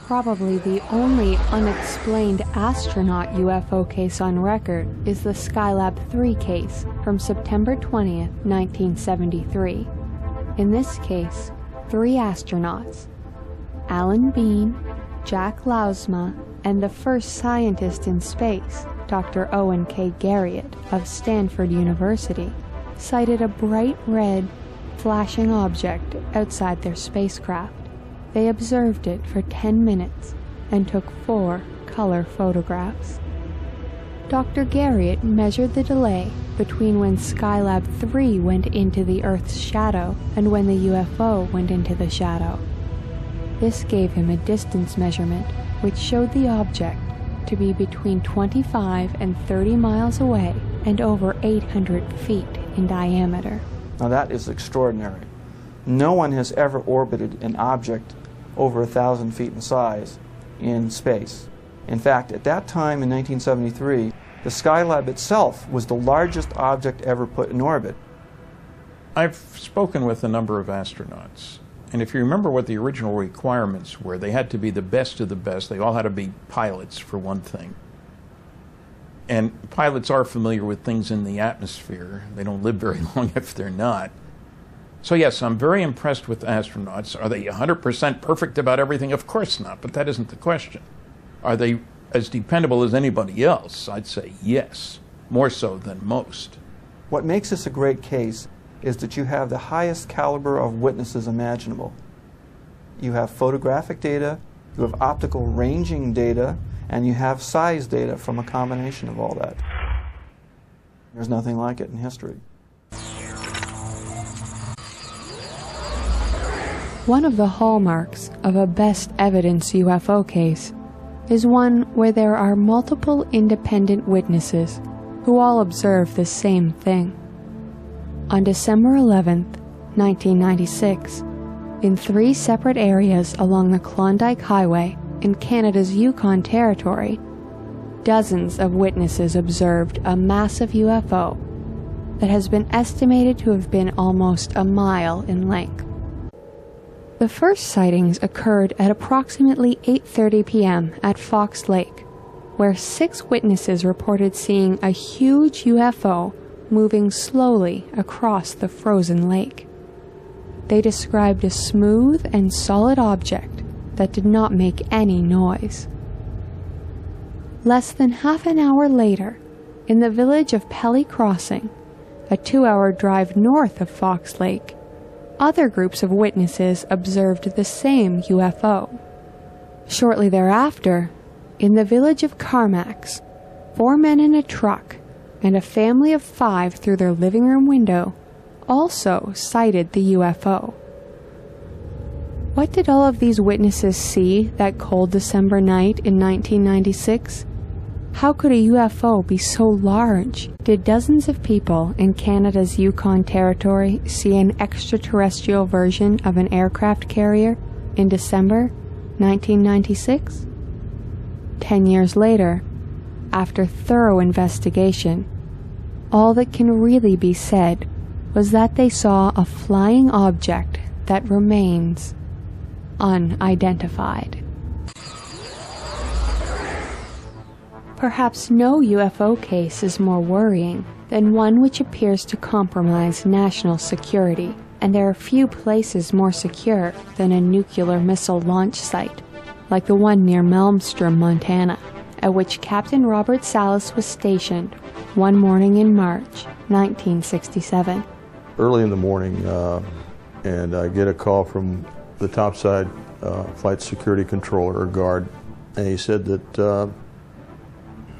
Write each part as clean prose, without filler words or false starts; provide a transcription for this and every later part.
Probably the only unexplained astronaut UFO case on record is the Skylab 3 case from September 20th, 1973. In this case, 3 astronauts, Alan Bean, Jack Lousma, and the first scientist in space, Dr. Owen K. Garriott of Stanford University, sighted a bright red, flashing object outside their spacecraft. They observed it for 10 minutes and took 4 color photographs. Dr. Garriott measured the delay between when Skylab 3 went into the Earth's shadow and when the UFO went into the shadow. This gave him a distance measurement which showed the object to be between 25 and 30 miles away and over 800 feet in diameter. Now that is extraordinary. No one has ever orbited an object over 1,000 feet in size in space. In fact, at that time in 1973, the Skylab itself was the largest object ever put in orbit. I've spoken with a number of astronauts, and if you remember what the original requirements were, they had to be the best of the best. They all had to be pilots, for one thing. And pilots are familiar with things in the atmosphere. They don't live very long if they're not. So yes, I'm very impressed with astronauts. Are they 100% perfect about everything? Of course not, but that isn't the question. Are they as dependable as anybody else? I'd say yes, more so than most. What makes this a great case is that you have the highest caliber of witnesses imaginable. You have photographic data, you have optical ranging data, and you have size data from a combination of all that. There's nothing like it in history. One of the hallmarks of a best evidence UFO case is one where there are multiple independent witnesses who all observe the same thing. On December 11, 1996, in 3 separate areas along the Klondike Highway in Canada's Yukon Territory, dozens of witnesses observed a massive UFO that has been estimated to have been almost a mile in length. The first sightings occurred at approximately 8:30 p.m. at Fox Lake, where 6 witnesses reported seeing a huge UFO moving slowly across the frozen lake. They described a smooth and solid object that did not make any noise. Less than half an hour later, in the village of Pelly Crossing, a 2-hour drive north of Fox Lake, other groups of witnesses observed the same UFO. Shortly thereafter, in the village of Carmax, 4 men in a truck and a family of 5 through their living room window also sighted the UFO. What did all of these witnesses see that cold December night in 1996? How could a UFO be so large? Did dozens of people in Canada's Yukon Territory see an extraterrestrial version of an aircraft carrier in December 1996? 10 years later, after thorough investigation, all that can really be said was that they saw a flying object that remains unidentified. Perhaps no UFO case is more worrying than one which appears to compromise national security, and there are few places more secure than a nuclear missile launch site, like the one near Malmstrom, Montana, at which Captain Robert Salas was stationed one morning in March 1967. Early in the morning, and I get a call from the topside flight security controller or guard, and he said that a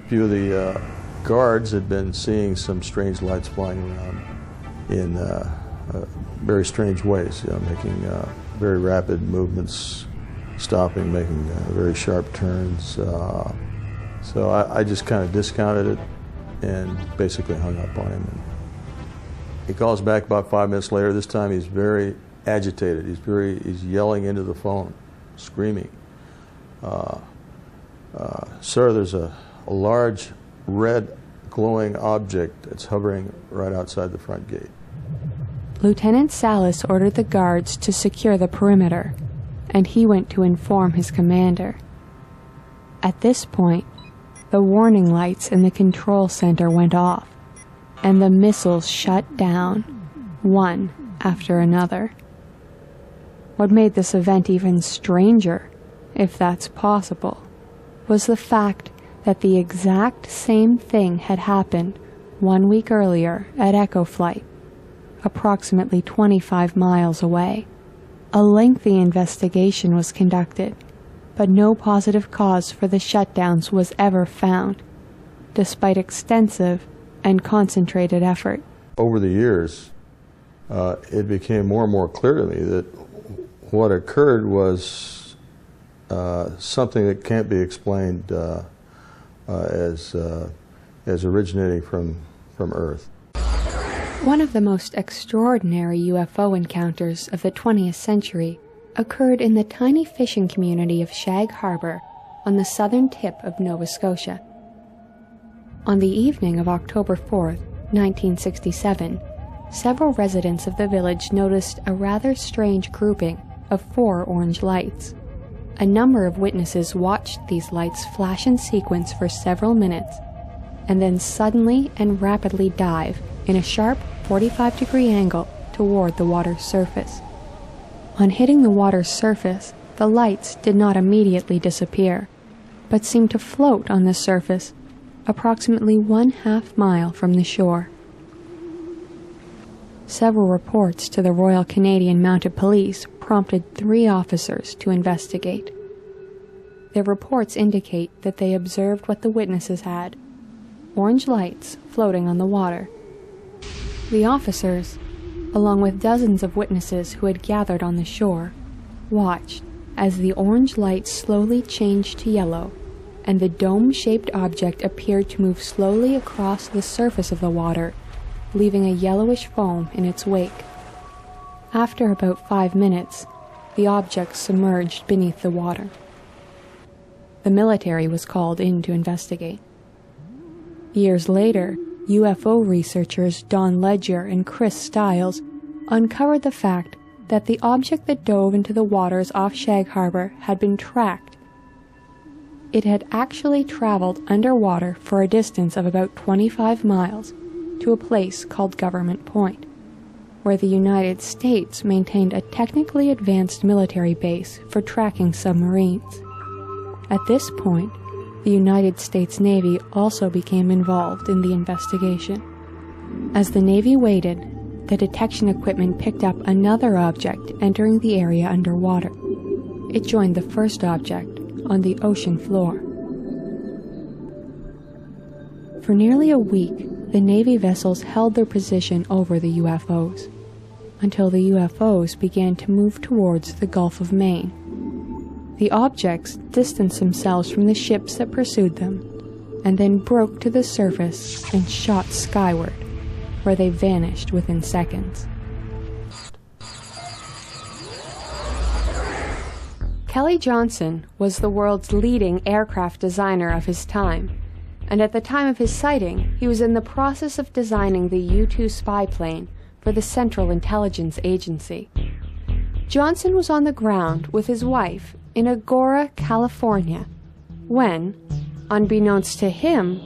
few of the guards had been seeing some strange lights flying around in very strange ways, making very rapid movements, stopping, making very sharp turns. So I just kind of discounted it and basically hung up on him. He calls back about 5 minutes later. This time he's very agitated. He's yelling into the phone, screaming. Sir, there's a large red glowing object that's hovering right outside the front gate. Lieutenant Salas ordered the guards to secure the perimeter, and he went to inform his commander. At this point, the warning lights in the control center went off, and the missiles shut down, one after another. What made this event even stranger, if that's possible, was the fact that the exact same thing had happened 1 week earlier at Echo Flight, approximately 25 miles away. A lengthy investigation was conducted, but no positive cause for the shutdowns was ever found, despite extensive and concentrated effort. Over the years, it became more and more clear to me that what occurred was something that can't be explained as originating from Earth. One of the most extraordinary UFO encounters of the 20th century occurred in the tiny fishing community of Shag Harbor on the southern tip of Nova Scotia. On the evening of October 4th, 1967, several residents of the village noticed a rather strange grouping of 4 orange lights. A number of witnesses watched these lights flash in sequence for several minutes, and then suddenly and rapidly dive in a sharp 45-degree angle toward the water's surface. On hitting the water's surface, the lights did not immediately disappear, but seemed to float on the surface approximately 1/2 mile from the shore. Several reports to the Royal Canadian Mounted Police prompted 3 officers to investigate. Their reports indicate that they observed what the witnesses had: orange lights floating on the water. The officers, along with dozens of witnesses who had gathered on the shore, watched as the orange lights slowly changed to yellow, and the dome-shaped object appeared to move slowly across the surface of the water, leaving a yellowish foam in its wake. After about 5 minutes, the object submerged beneath the water. The military was called in to investigate. Years later, UFO researchers Don Ledger and Chris Stiles uncovered the fact that the object that dove into the waters off Shag Harbor had been tracked. It had actually traveled underwater for a distance of about 25 miles to a place called Government Point, where the United States maintained a technically advanced military base for tracking submarines. At this point, the United States Navy also became involved in the investigation. As the Navy waited, the detection equipment picked up another object entering the area underwater. It joined the first object on the ocean floor. For nearly a week, the Navy vessels held their position over the UFOs, until the UFOs began to move towards the Gulf of Maine. The objects distanced themselves from the ships that pursued them, and then broke to the surface and shot skyward, where they vanished within seconds. Kelly Johnson was the world's leading aircraft designer of his time, and at the time of his sighting, he was in the process of designing the U-2 spy plane for the Central Intelligence Agency. Johnson was on the ground with his wife in Agoura, California, when, unbeknownst to him,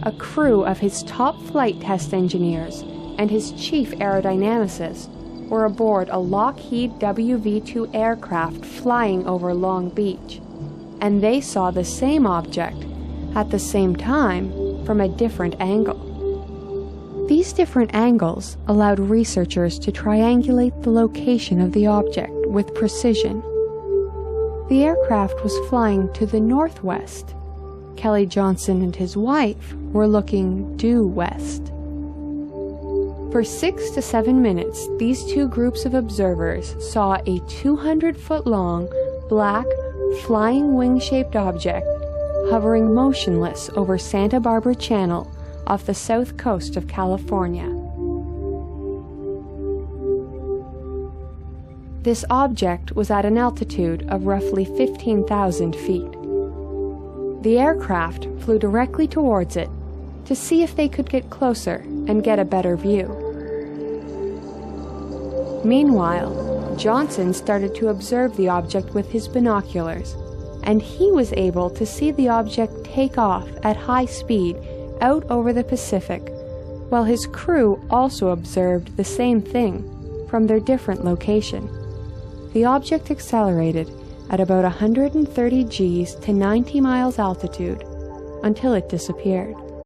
a crew of his top flight test engineers and his chief aerodynamicist were aboard a Lockheed WV-2 aircraft flying over Long Beach, and they saw the same object at the same time from a different angle. These different angles allowed researchers to triangulate the location of the object with precision. The aircraft was flying to the northwest. Kelly Johnson and his wife were looking due west. For 6 to 7 minutes, these two groups of observers saw a 200-foot-long, black, flying wing-shaped object hovering motionless over Santa Barbara Channel off the south coast of California. This object was at an altitude of roughly 15,000 feet. The aircraft flew directly towards it to see if they could get closer and get a better view. Meanwhile, Johnson started to observe the object with his binoculars, and he was able to see the object take off at high speed out over the Pacific, while his crew also observed the same thing from their different location. The object accelerated at about 130 Gs to 90 miles altitude until it disappeared.